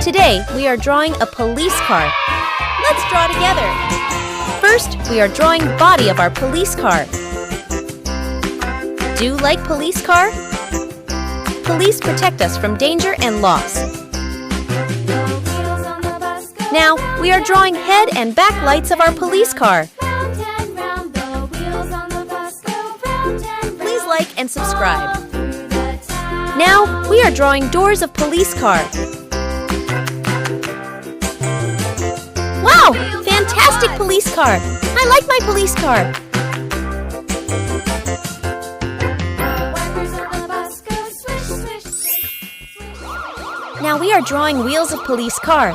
Today, we are drawing a police car. Let's draw together. First, we are drawing body of our police car. Do you like police car? Police protect us from danger and loss. Now, we are drawing head and back lights of our police car. Please like and subscribe. Now, we are drawing doors of police car. Wow! Fantastic police car! I like my police car! Now we are drawing wheels of police car.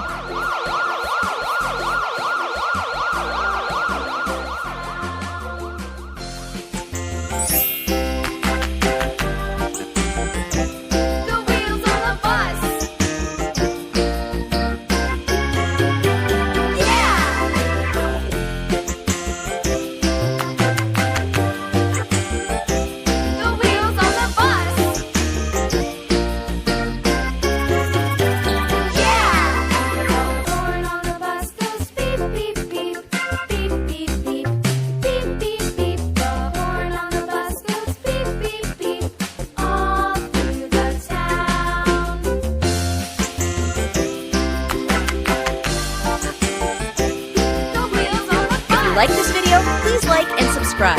If you like this video, please like and subscribe.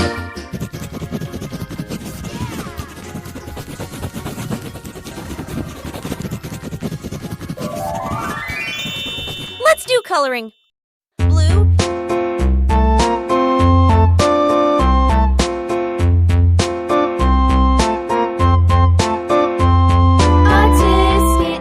Let's do coloring. Blue.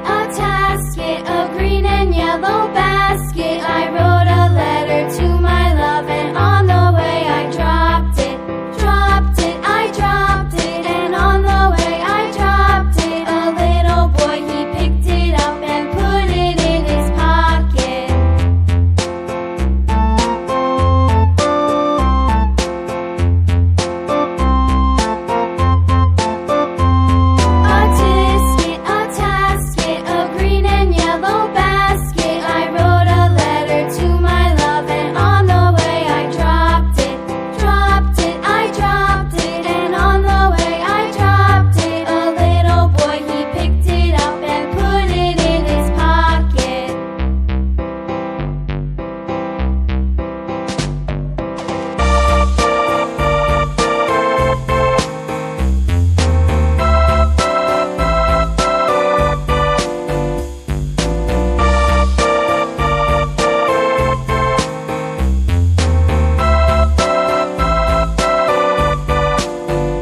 A tasket, a green and yellow basket. I wrote a letter to my love, and on the way I dropped it. I dropped it, and on the way I dropped it. A little boy, he picked it up and put it in his pocket. A tasket, a green and yellow basket. I wrote a letter to my love, and on the way I dropped it. I dropped it, and on the way I dropped it. A little boy, he picked it up and put it in his pocket.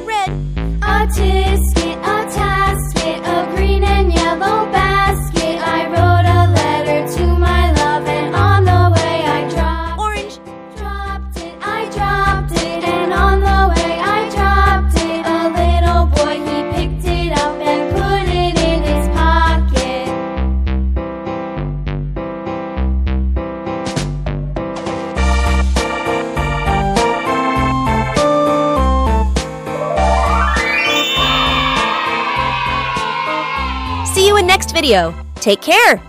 Red. A tasket, a green and yellow basket. I wrote a letter to my love, and on the way I dropped Orange. I dropped it, and on the way I dropped it. A little boy, he picked it up and put it in his pocket. See you in next video. Take care.